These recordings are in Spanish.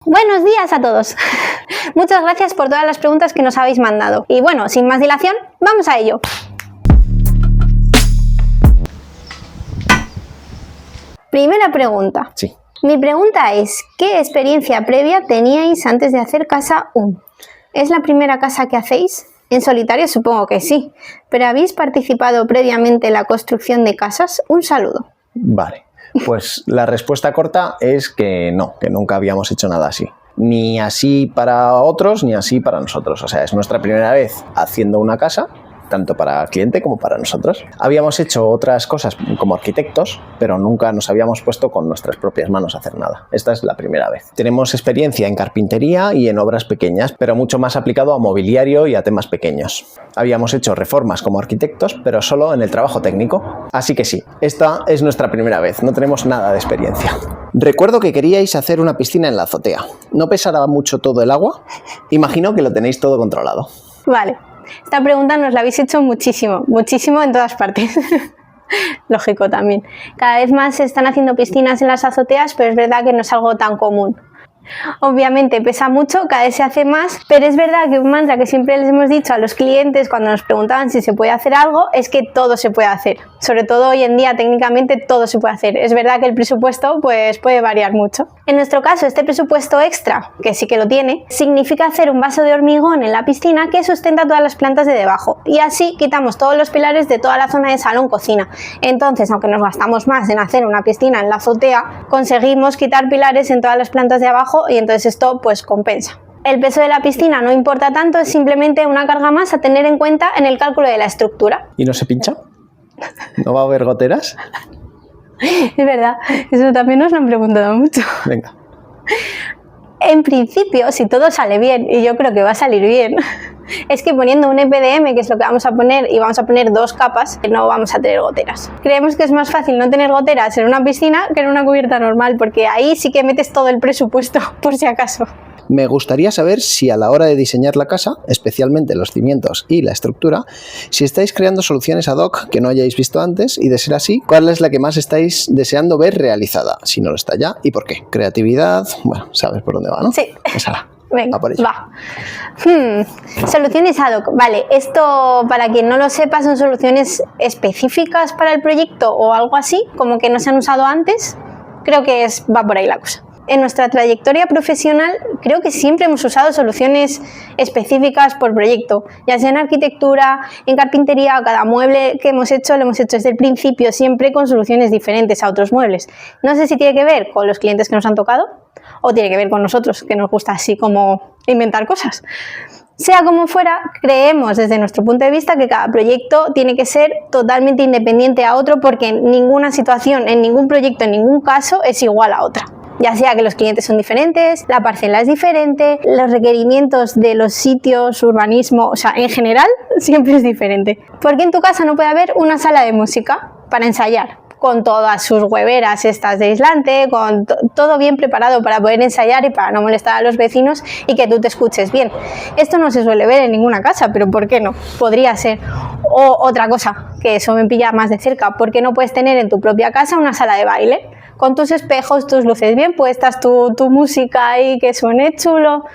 Buenos días a todos. Muchas gracias por todas las preguntas que nos habéis mandado. Y bueno, sin más dilación, vamos a ello. Primera pregunta. Sí. Mi pregunta es, ¿qué experiencia previa teníais antes de hacer casa 1? ¿Es la primera casa que hacéis? En solitario supongo que sí, pero ¿habéis participado previamente en la construcción de casas? Un saludo. Vale, pues la respuesta corta es que no, que nunca habíamos hecho nada así. Ni así para otros, ni así para nosotros. O sea, es nuestra primera vez haciendo una casa, tanto para el cliente como para nosotros. Habíamos hecho otras cosas como arquitectos, pero nunca nos habíamos puesto con nuestras propias manos a hacer nada. Esta es la primera vez. Tenemos experiencia en carpintería y en obras pequeñas, pero mucho más aplicado a mobiliario y a temas pequeños. Habíamos hecho reformas como arquitectos, pero solo en el trabajo técnico. Así que sí, esta es nuestra primera vez, no tenemos nada de experiencia. Recuerdo que queríais hacer una piscina en la azotea. ¿No pesará mucho todo el agua? Imagino que lo tenéis todo controlado. Vale. Esta pregunta nos la habéis hecho muchísimo en todas partes. Lógico también. Cada vez más se están haciendo piscinas en las azoteas, pero es verdad que no es algo tan común. Obviamente pesa mucho, cada vez se hace más, pero es verdad que un mantra que siempre les hemos dicho a los clientes cuando nos preguntaban si se puede hacer algo es que todo se puede hacer. Sobre todo hoy en día técnicamente todo se puede hacer. Es verdad que el presupuesto pues puede variar mucho. En nuestro caso este presupuesto extra, que sí que lo tiene, significa hacer un vaso de hormigón en la piscina que sustenta todas las plantas de debajo y así quitamos todos los pilares de toda la zona de salón-cocina. Entonces, aunque nos gastamos más en hacer una piscina en la azotea, conseguimos quitar pilares en todas las plantas de abajo y entonces esto pues compensa. El peso de la piscina no importa tanto, es simplemente una carga más a tener en cuenta en el cálculo de la estructura. ¿Y no se pincha? ¿No va a haber goteras? Es verdad, eso también nos lo han preguntado mucho. Venga. En principio, si todo sale bien, y yo creo que va a salir bien, es que poniendo un EPDM, que es lo que vamos a poner, y vamos a poner 2 capas, no vamos a tener goteras. Creemos que es más fácil no tener goteras en una piscina que en una cubierta normal, porque ahí sí que metes todo el presupuesto, por si acaso. Me gustaría saber si a la hora de diseñar la casa, especialmente los cimientos y la estructura, si estáis creando soluciones ad hoc que no hayáis visto antes y de ser así, ¿cuál es la que más estáis deseando ver realizada? Si no lo está ya, ¿y por qué? Creatividad, bueno, sabes por dónde va, ¿no? Sí. Esa. Venga, va por ello. va. Soluciones ad hoc. Vale, esto para quien no lo sepa son soluciones específicas para el proyecto o algo así, como que no se han usado antes. Creo que va por ahí la cosa. En nuestra trayectoria profesional creo que siempre hemos usado soluciones específicas por proyecto, ya sea en arquitectura, en carpintería, cada mueble que hemos hecho lo hemos hecho desde el principio siempre con soluciones diferentes a otros muebles. No sé si tiene que ver con los clientes que nos han tocado o tiene que ver con nosotros, que nos gusta así como inventar cosas. Sea como fuera, creemos desde nuestro punto de vista que cada proyecto tiene que ser totalmente independiente a otro porque en ninguna situación, en ningún proyecto, en ningún caso es igual a otra. Ya sea que los clientes son diferentes, la parcela es diferente, los requerimientos de los sitios, urbanismo, o sea, en general siempre es diferente. ¿Por qué en tu casa no puede haber una sala de música para ensayar? Con todas sus hueveras estas de aislante, con todo bien preparado para poder ensayar y para no molestar a los vecinos y que tú te escuches bien. Esto no se suele ver en ninguna casa, pero ¿por qué no? Podría ser. O otra cosa, que eso me pilla más de cerca, ¿por qué no puedes tener en tu propia casa una sala de baile? Con tus espejos, tus luces bien puestas, tu música ahí que suene chulo.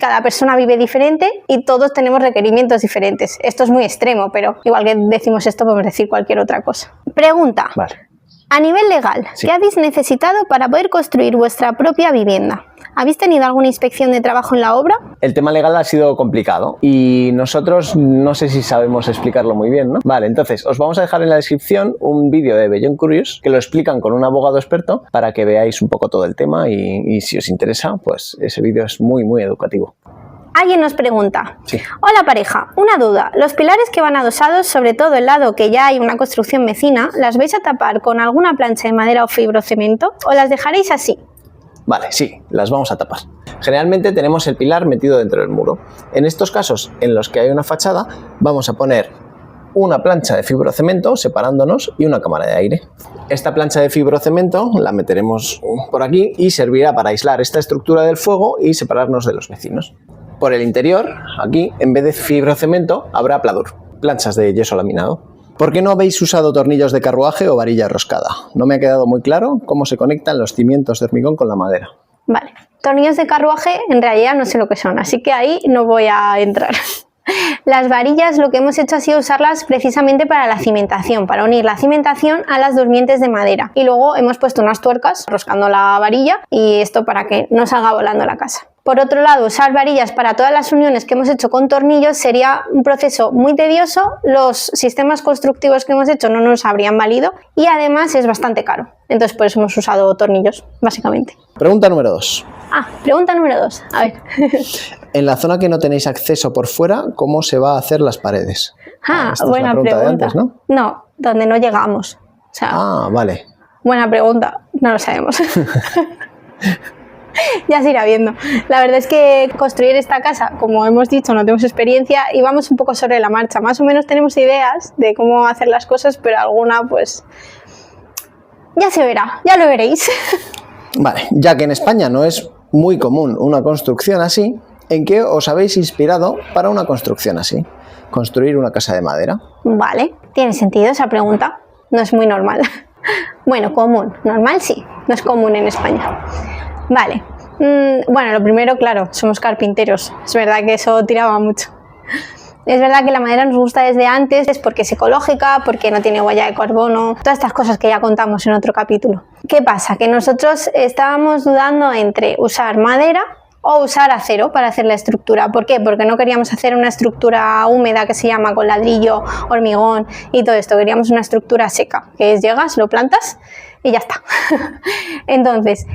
Cada persona vive diferente y todos tenemos requerimientos diferentes. Esto es muy extremo, pero igual que decimos esto podemos decir cualquier otra cosa. Pregunta. Vale. A nivel legal, Sí. ¿Qué habéis necesitado para poder construir vuestra propia vivienda? ¿Habéis tenido alguna inspección de trabajo en la obra? El tema legal ha sido complicado y nosotros no sé si sabemos explicarlo muy bien, ¿no? Vale, entonces os vamos a dejar en la descripción un vídeo de Beyond Curious que lo explican con un abogado experto para que veáis un poco todo el tema y si os interesa, pues ese vídeo es muy educativo. Alguien nos pregunta, Sí. Hola pareja, una duda, los pilares que van adosados, sobre todo el lado que ya hay una construcción vecina, ¿las vais a tapar con alguna plancha de madera o fibrocemento o las dejaréis así? Vale, sí, las vamos a tapar. Generalmente tenemos el pilar metido dentro del muro. En estos casos en los que hay una fachada, vamos a poner una plancha de fibrocemento separándonos y una cámara de aire. Esta plancha de fibrocemento la meteremos por aquí y servirá para aislar esta estructura del fuego y separarnos de los vecinos. Por el interior, aquí, en vez de fibrocemento, habrá pladur, planchas de yeso laminado. ¿Por qué no habéis usado tornillos de carruaje o varilla roscada? No me ha quedado muy claro cómo se conectan los cimientos de hormigón con la madera. Vale. Tornillos de carruaje en realidad no sé lo que son, así que ahí no voy a entrar. Las varillas lo que hemos hecho ha sido usarlas precisamente para la cimentación, para unir la cimentación a las durmientes de madera. Y luego hemos puesto unas tuercas roscando la varilla y esto para que no salga volando la casa. Por otro lado, usar varillas para todas las uniones que hemos hecho con tornillos sería un proceso muy tedioso, los sistemas constructivos que hemos hecho no nos habrían valido y además es bastante caro. Entonces por eso hemos usado tornillos, básicamente. Pregunta número 2. Pregunta número 2. A ver. En la zona que no tenéis acceso por fuera, ¿cómo se va a hacer las paredes? Esta Buena es la pregunta. De antes, ¿no? No, donde no llegamos. O sea, vale. Buena pregunta, no lo sabemos. Ya se irá viendo. La verdad es que construir esta casa, como hemos dicho, no tenemos experiencia y vamos un poco sobre la marcha. Más o menos tenemos ideas de cómo hacer las cosas, pero alguna pues ya se verá, ya lo veréis. Vale, ya que en España no es muy común una construcción así, ¿en qué os habéis inspirado para una construcción así? Construir una casa de madera. Vale, tiene sentido esa pregunta, no es muy normal. Bueno, común, normal sí, no es común en España. Vale, bueno, lo primero, claro, somos carpinteros, es verdad que eso tiraba mucho. Es verdad que la madera nos gusta desde antes, es porque es ecológica, porque no tiene huella de carbono, todas estas cosas que ya contamos en otro capítulo. ¿Qué pasa? Que nosotros estábamos dudando entre usar madera o usar acero para hacer la estructura. ¿Por qué? Porque no queríamos hacer una estructura húmeda que se llama con ladrillo, hormigón y todo esto. Queríamos una estructura seca, que es llegas, lo plantas y ya está. Entonces,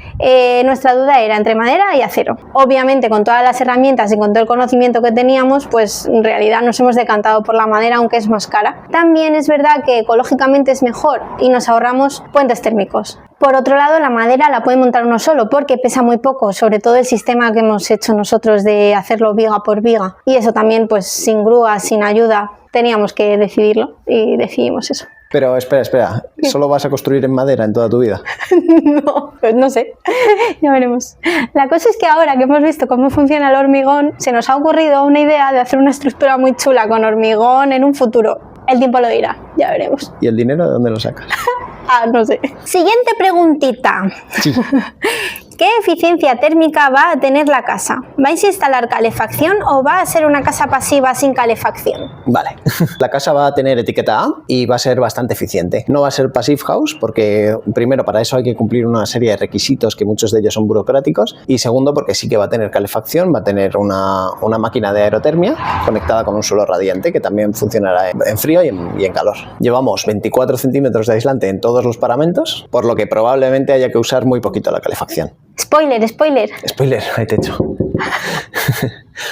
nuestra duda era entre madera y acero. Obviamente, con todas las herramientas y con todo el conocimiento que teníamos, pues en realidad nos hemos decantado por la madera, aunque es más cara. También es verdad que ecológicamente es mejor y nos ahorramos puentes térmicos. Por otro lado, la madera la puede montar uno solo porque pesa muy poco, sobre todo el sistema que hemos hecho nosotros de hacerlo viga por viga. Y eso también, pues sin grúa, sin ayuda, teníamos que decidirlo y decidimos eso. Pero espera, ¿solo vas a construir en madera en toda tu vida? No, pues no sé, ya veremos. La cosa es que ahora que hemos visto cómo funciona el hormigón, se nos ha ocurrido una idea de hacer una estructura muy chula con hormigón en un futuro. El tiempo lo dirá, ya veremos. ¿Y el dinero de dónde lo sacas? No sé. Siguiente preguntita. Sí. ¿Qué eficiencia térmica va a tener la casa? ¿Vais a instalar calefacción o va a ser una casa pasiva sin calefacción? Vale, la casa va a tener etiqueta A y va a ser bastante eficiente. No va a ser passive house porque primero para eso hay que cumplir una serie de requisitos que muchos de ellos son burocráticos y segundo porque sí que va a tener calefacción, va a tener una máquina de aerotermia conectada con un suelo radiante que también funcionará en frío y en calor. Llevamos 24 centímetros de aislante en todos los paramentos, por lo que probablemente haya que usar muy poquito la calefacción. Spoiler. Spoiler, hay techo.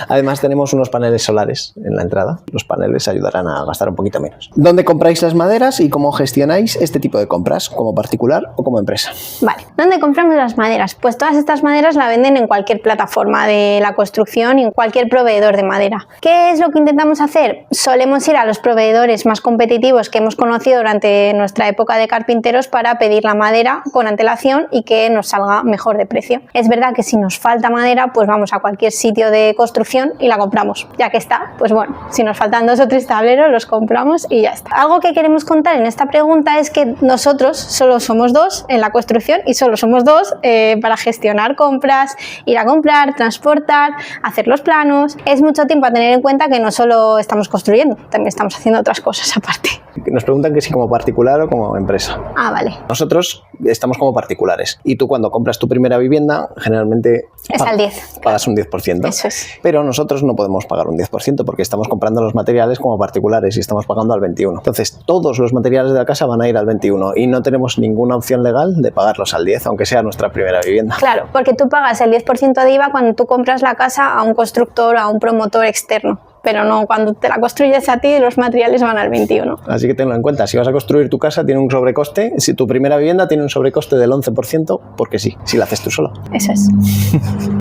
Además tenemos unos paneles solares en la entrada. Los paneles ayudarán a gastar un poquito menos. ¿Dónde compráis las maderas y cómo gestionáis este tipo de compras? ¿Como particular o como empresa? Vale, ¿dónde compramos las maderas? Pues todas estas maderas la venden en cualquier plataforma de la construcción y en cualquier proveedor de madera. ¿Qué es lo que intentamos hacer? Solemos ir a los proveedores más competitivos que hemos conocido durante nuestra época de carpinteros para pedir la madera con antelación y que nos salga mejor de precio. Es verdad que si nos falta madera, pues vamos a cualquier sitio de construcción y la compramos. Ya que está, pues bueno, si nos faltan 2 o 3 tableros, los compramos y ya está. Algo que queremos contar en esta pregunta es que nosotros solo somos 2 en la construcción y solo somos 2 para gestionar compras, ir a comprar, transportar, hacer los planos. Es mucho tiempo a tener en cuenta que no solo estamos construyendo, también estamos haciendo otras cosas aparte. Nos preguntan que si como particular o como empresa. Vale. Nosotros estamos como particulares y tú cuando compras tu primera vivienda generalmente es al 10. Pagas un 10%. Eso es. Pero nosotros no podemos pagar un 10% porque estamos comprando los materiales como particulares y estamos pagando al 21%. Entonces todos los materiales de la casa van a ir al 21% y no tenemos ninguna opción legal de pagarlos al 10%, aunque sea nuestra primera vivienda. Claro, porque tú pagas el 10% de IVA cuando tú compras la casa a un constructor o a un promotor externo. Pero no, cuando te la construyes a ti, los materiales van al 21%. Así que tenlo en cuenta, si vas a construir tu casa tiene un sobrecoste, si tu primera vivienda tiene un sobrecoste del 11%, porque sí, si la haces tú solo. Eso es.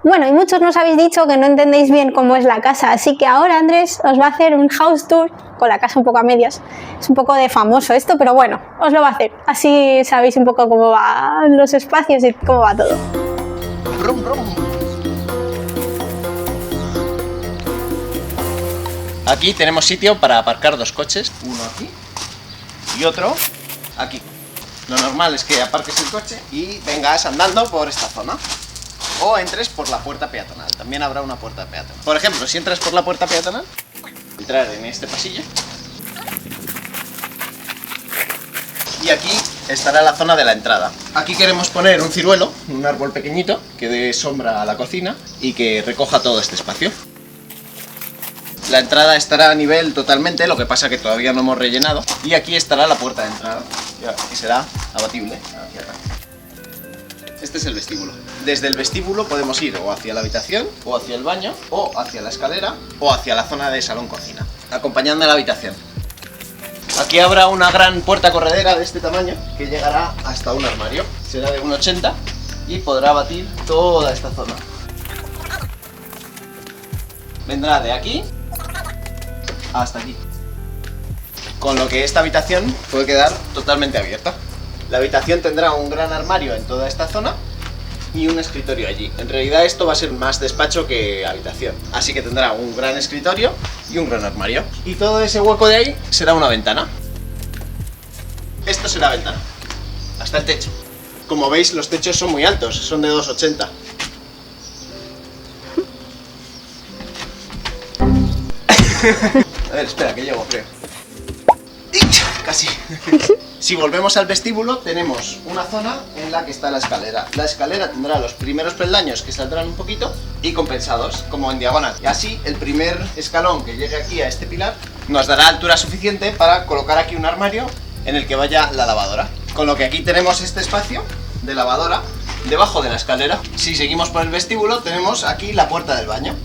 Bueno, y muchos nos habéis dicho que no entendéis bien cómo es la casa, así que ahora Andrés os va a hacer un house tour con la casa un poco a medias. Es un poco de famoso esto, pero bueno, os lo va a hacer. Así sabéis un poco cómo van los espacios y cómo va todo. Brum, brum. Aquí tenemos sitio para aparcar 2 coches, uno aquí y otro aquí. Lo normal es que aparques el coche y vengas andando por esta zona. o entres por la puerta peatonal. También habrá una puerta peatonal. Por ejemplo, si entras por la puerta peatonal, entrar en este pasillo. Y aquí estará la zona de la entrada. Aquí queremos poner un ciruelo, un árbol pequeñito, que dé sombra a la cocina y que recoja todo este espacio. La entrada estará a nivel totalmente, lo que pasa que todavía no hemos rellenado. Y aquí estará la puerta de entrada, que será abatible hacia acá. Este es el vestíbulo. Desde el vestíbulo podemos ir o hacia la habitación, o hacia el baño, o hacia la escalera, o hacia la zona de salón-cocina, acompañando a la habitación. Aquí habrá una gran puerta corredera de este tamaño que llegará hasta un armario. Será de 1,80 y podrá abatir toda esta zona. Vendrá de aquí hasta aquí. Con lo que esta habitación puede quedar totalmente abierta. La habitación tendrá un gran armario en toda esta zona y un escritorio allí. En realidad esto va a ser más despacho que habitación. Así que tendrá un gran escritorio y un gran armario. Y todo ese hueco de ahí será una ventana. Esto será ventana, hasta el techo. Como veis, los techos son muy altos, son de 2,80. A ver, espera, que llego, creo. Casi. Si volvemos al vestíbulo, tenemos una zona en la que está la escalera. La escalera tendrá los primeros peldaños que saldrán un poquito y compensados, como en diagonal. Y así, el primer escalón que llegue aquí a este pilar nos dará altura suficiente para colocar aquí un armario en el que vaya la lavadora. Con lo que aquí tenemos este espacio de lavadora debajo de la escalera. Si seguimos por el vestíbulo, tenemos aquí la puerta del baño.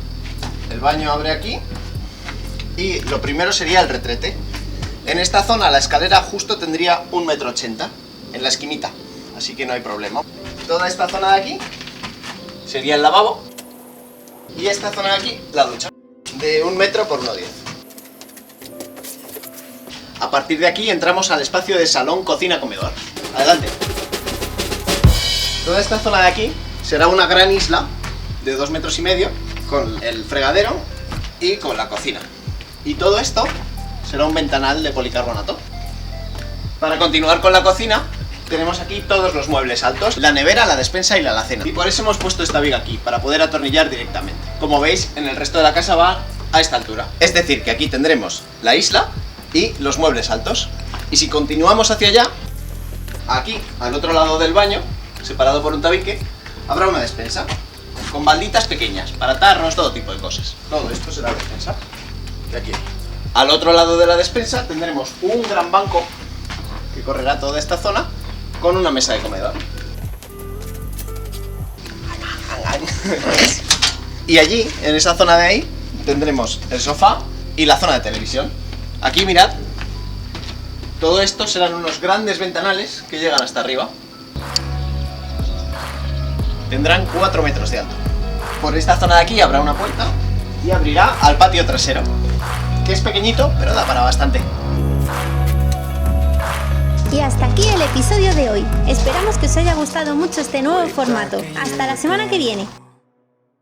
El baño abre aquí y lo primero sería el retrete. En esta zona la escalera justo tendría 1,80 m en la esquinita, así que no hay problema. Toda esta zona de aquí sería el lavabo y esta zona de aquí la ducha, de 1 metro por 1,10 m. A partir de aquí entramos al espacio de salón, cocina, comedor. Adelante. Toda esta zona de aquí será una gran isla de 2,5 metros con el fregadero y con la cocina. Y todo esto será un ventanal de policarbonato. Para continuar con la cocina, tenemos aquí todos los muebles altos, la nevera, la despensa y la alacena. Y por eso hemos puesto esta viga aquí, para poder atornillar directamente. Como veis, en el resto de la casa va a esta altura. Es decir, que aquí tendremos la isla y los muebles altos. Y si continuamos hacia allá, aquí, al otro lado del baño, separado por un tabique, habrá una despensa, con balditas pequeñas, para tarros, todo tipo de cosas. Todo esto será despensa. De aquí. Al otro lado de la despensa tendremos un gran banco que correrá toda esta zona con una mesa de comedor. Y allí, en esa zona de ahí, tendremos el sofá y la zona de televisión. Aquí mirad, todo esto serán unos grandes ventanales que llegan hasta arriba. Tendrán 4 metros de alto. Por esta zona de aquí habrá una puerta y abrirá al patio trasero, que es pequeñito, pero da para bastante. Y hasta aquí el episodio de hoy. Esperamos que os haya gustado mucho este nuevo formato. Hasta la semana que viene.